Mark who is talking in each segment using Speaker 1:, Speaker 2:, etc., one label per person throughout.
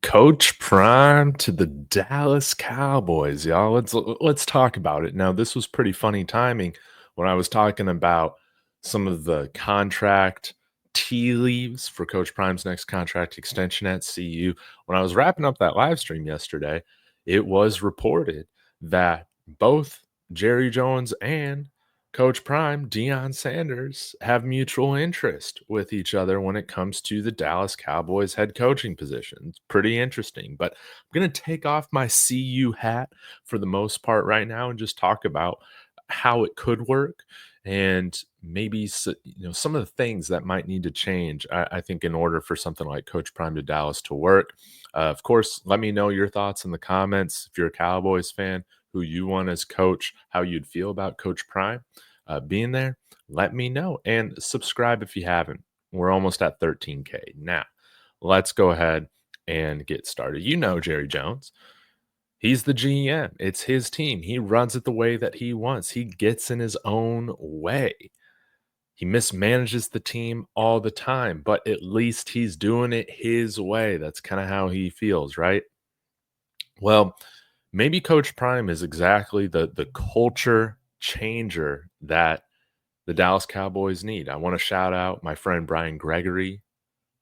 Speaker 1: Coach Prime to the Dallas Cowboys, y'all. Let's talk about it. Now, this was pretty funny timing when I was talking about some of the contract tea leaves for Coach Prime's next contract extension at CU. When I was wrapping up that live stream yesterday, it was reported that both Jerry Jones and Coach Prime, Deion Sanders, have mutual interest with each other when it comes to the Dallas Cowboys head coaching position. It's pretty interesting, but I'm going to take off my CU hat for the most part right now and just talk about how it could work and maybe some of the things that might need to change. I think in order for something like Coach Prime to Dallas to work. Of course, let me know your thoughts in the comments if you're a Cowboys fan, who you want as coach, how you'd feel about Coach Prime being there. Let me know and subscribe if you haven't. We're almost at 13K. Now, let's go ahead and get started. You know Jerry Jones. He's the GM. It's his team. He runs it the way that he wants. He gets in his own way. He mismanages the team all the time, but at least he's doing it his way. That's kind of how he feels, right? Well, maybe Coach Prime is exactly the culture changer that the Dallas Cowboys need. I want to shout out my friend Brian Gregory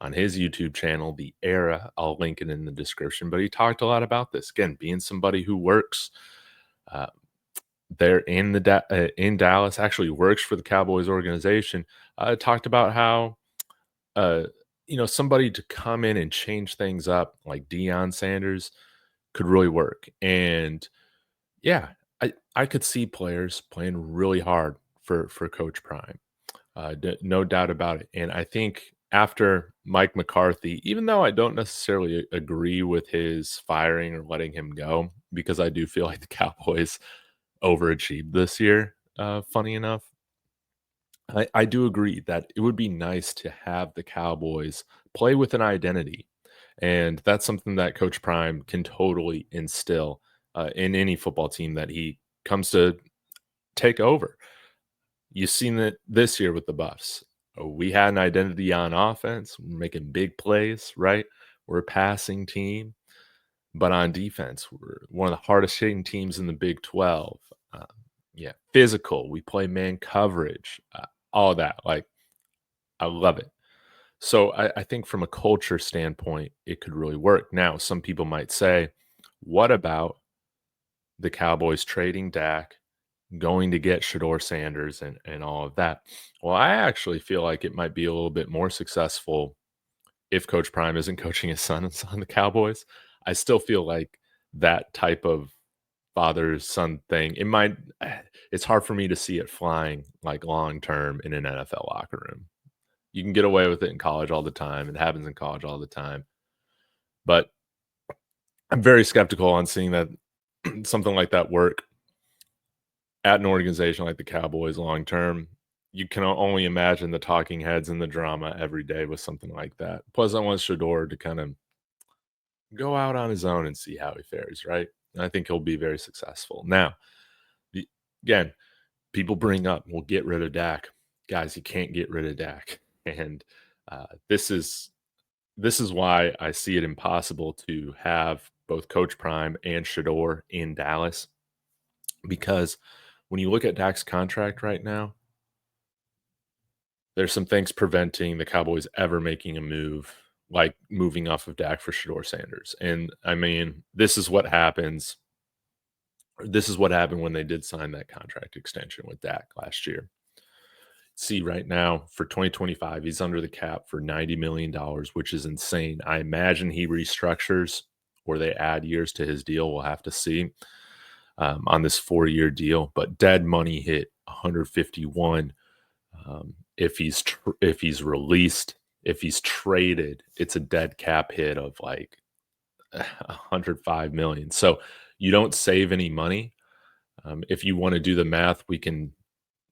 Speaker 1: on his YouTube channel, The Era. I'll link it in the description, but he talked a lot about this. Again, being somebody who works uh, there in Dallas, actually works for the Cowboys organization, talked about how uh, somebody to come in and change things up like Deion Sanders could really work. And yeah, I could see players playing really hard for Coach Prime. No doubt about it. And I think after Mike McCarthy, even though I don't necessarily agree with his firing or letting him go, because I do feel like the Cowboys overachieved this year, funny enough, I do agree that it would be nice to have the Cowboys play with an identity. And that's something that Coach Prime can totally instill in any football team that he comes to take over. You've seen it this year with the Buffs. We had an identity on offense, we're making big plays, right? We're a passing team, but on defense, we're one of the hardest hitting teams in the Big 12. Uh, yeah, physical. We play man coverage, all that. Like, I love it. So I think from a culture standpoint, it could really work. Now, some people might say, what about the Cowboys trading Dak, going to get Shedeur Sanders and all of that? Well, I actually feel like it might be a little bit more successful if Coach Prime isn't coaching his son on the Cowboys. I still feel like that type of father-son thing, it's hard for me to see it flying like long term in an NFL locker room. You can get away with it in college all the time. It happens in college all the time. But I'm very skeptical on seeing that something like that work at an organization like the Cowboys long term. You can only imagine the talking heads and the drama every day with something like that. Plus, I want Shedeur to kind of go out on his own and see how he fares, right? And I think he'll be very successful. Now, the, again, people bring up, we'll get rid of Dak. Guys, you can't get rid of Dak. And this is why I see it impossible to have both Coach Prime and Shedeur in Dallas, because when you look at Dak's contract right now, there's some things preventing the Cowboys ever making a move, like moving off of Dak for Shedeur Sanders. And I mean, this is what happens. This is what happened when they did sign that contract extension with Dak last year. See, right now for 2025, he's under the cap for $90 million, which is insane. I imagine he restructures or they add years to his deal. We'll have to see on this 4-year deal. But dead money hit 151. If he's released, if he's traded, it's a dead cap hit of like 105 million. So you don't save any money. If you want to do the math, we can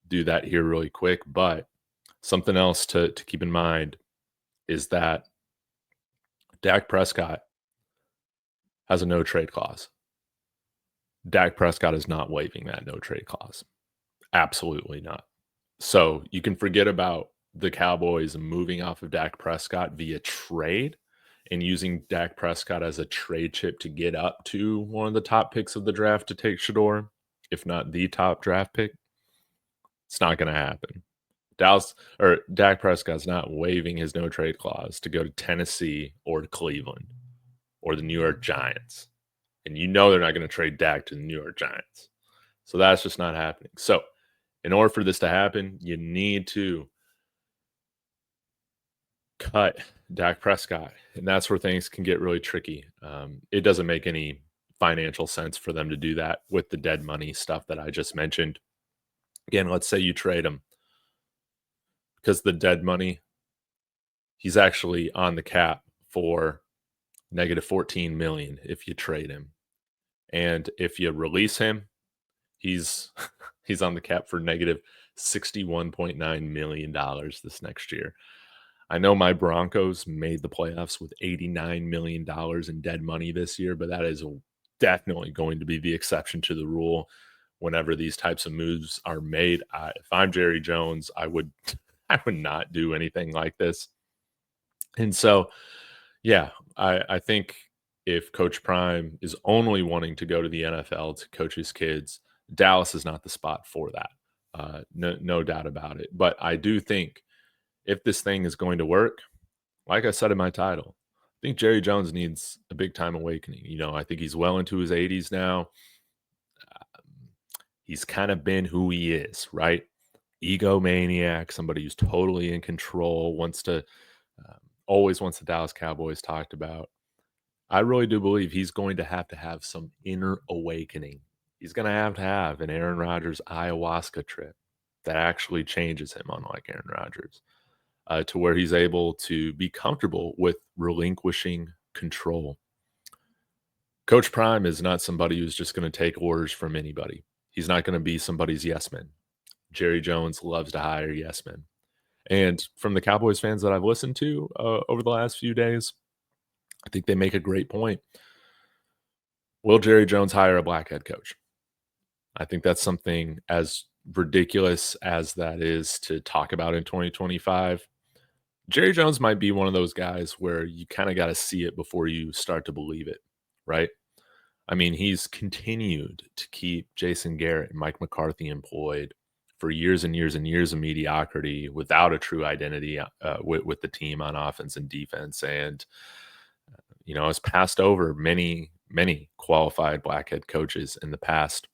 Speaker 1: do that here really quick. But something else to keep in mind is that Dak Prescott has a no trade clause. Dak Prescott is not waiving that no trade clause. Absolutely not. So you can forget about the Cowboys moving off of Dak Prescott via trade and using Dak Prescott as a trade chip to get up to one of the top picks of the draft to take Shedeur, if not the top draft pick, it's not going to happen. Dak Prescott's not waiving his no trade clause to go to Tennessee or to Cleveland or the New York Giants. And you know they're not going to trade Dak to the New York Giants. So that's just not happening. So in order for this to happen, you need to cut Dak Prescott. And that's where things can get really tricky. It doesn't make any financial sense for them to do that with the dead money stuff that I just mentioned. Again, let's say you trade him because the dead money, he's actually on the cap for negative 14 million if you trade him. And if you release him, he's he's on the cap for negative $61.9 million this next year. I know my Broncos made the playoffs with $89 million in dead money this year, but that is definitely going to be the exception to the rule whenever these types of moves are made. If I'm Jerry Jones, I would I would not do anything like this. And so, yeah, I think if Coach Prime is only wanting to go to the NFL to coach his kids, Dallas is not the spot for that. No doubt about it. But I do think if this thing is going to work, like I said in my title, I think Jerry Jones needs a big time awakening. I think he's well into his 80s now. He's kind of been who he is, right? Egomaniac, somebody who's totally in control, always wants the Dallas Cowboys talked about. I really do believe he's going to have some inner awakening. He's going to have an Aaron Rodgers ayahuasca trip that actually changes him, unlike Aaron Rodgers, to where he's able to be comfortable with relinquishing control. Coach Prime is not somebody who's just going to take orders from anybody. He's not going to be somebody's yes man. Jerry Jones loves to hire yes men. And from the Cowboys fans that I've listened to over the last few days, I think they make a great point. Will Jerry Jones hire a black head coach? I think that's something as ridiculous as that is to talk about in 2025. Jerry Jones might be one of those guys where you kind of got to see it before you start to believe it, right? I mean, he's continued to keep Jason Garrett and Mike McCarthy employed for years and years and years of mediocrity without a true identity with the team on offense and defense. And, has passed over many, many qualified black head coaches in the past.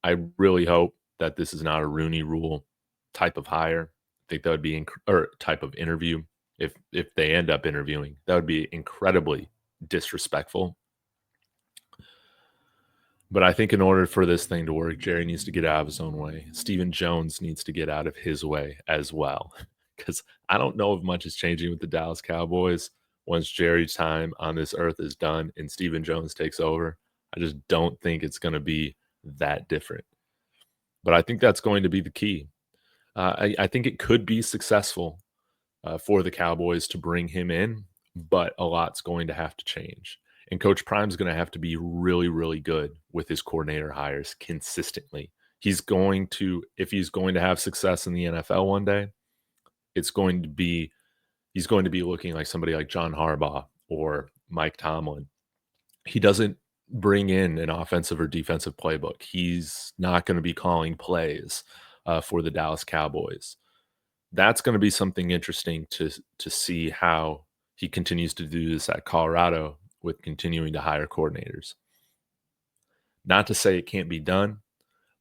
Speaker 1: I really hope that this is not a Rooney Rule type of hire. I think that would be or type of interview. If they end up interviewing, that would be incredibly disrespectful. But I think in order for this thing to work, Jerry needs to get out of his own way. Stephen Jones needs to get out of his way as well. Because I don't know if much is changing with the Dallas Cowboys once Jerry's time on this earth is done and Stephen Jones takes over. I just don't think it's going to be that different. But I think that's going to be the key. I think it could be successful for the Cowboys to bring him in, but a lot's going to have to change. And Coach Prime's going to have to be really, really good with his coordinator hires consistently. If he's going to have success in the NFL one day, he's going to be looking like somebody like John Harbaugh or Mike Tomlin. He doesn't bring in an offensive or defensive playbook. He's not going to be calling plays for the Dallas Cowboys. That's going to be something interesting to see how he continues to do this at Colorado with continuing to hire coordinators. Not to say it can't be done,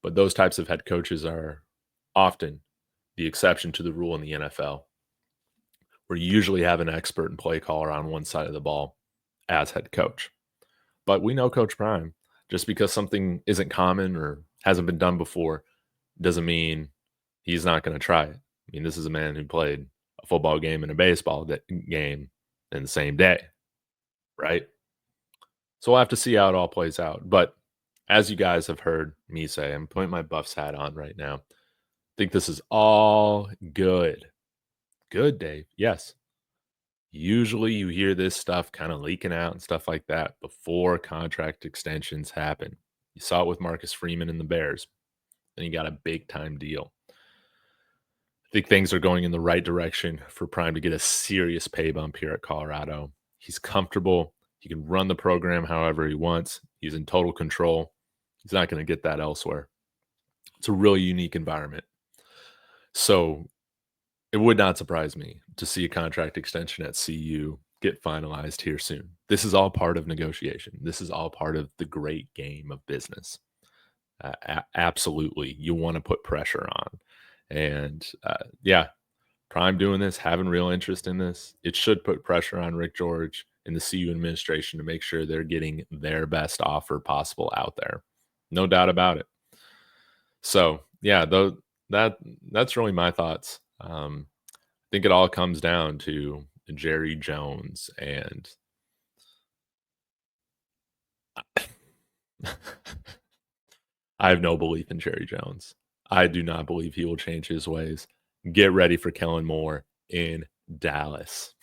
Speaker 1: but those types of head coaches are often the exception to the rule in the NFL, where you usually have an expert and play caller on one side of the ball as head coach. But we know Coach Prime. Just because something isn't common or hasn't been done before doesn't mean he's not going to try it. I mean, this is a man who played a football game and a baseball game in the same day, right? So we'll have to see how it all plays out. But as you guys have heard me say, I'm putting my Buffs hat on right now. I think this is all good. Good, Dave. Yes. Usually you hear this stuff kind of leaking out and stuff like that before contract extensions happen. You saw it with Marcus Freeman and the Bears. Then you got a big time deal. I think things are going in the right direction for Prime to get a serious pay bump here at Colorado. He's comfortable. He can run the program however he wants. He's in total control. He's not going to get that elsewhere. It's a really unique environment. So it would not surprise me to see a contract extension at CU get finalized here soon. This is all part of negotiation. This is all part of the great game of business. Absolutely. You want to put pressure on. And yeah, Prime doing this, having real interest in this, it should put pressure on Rick George and the CU administration to make sure they're getting their best offer possible out there. No doubt about it. So yeah, though that's really my thoughts. I think it all comes down to Jerry Jones, and I have no belief in Jerry Jones. I do not believe he will change his ways. Get ready for Kellen Moore in Dallas.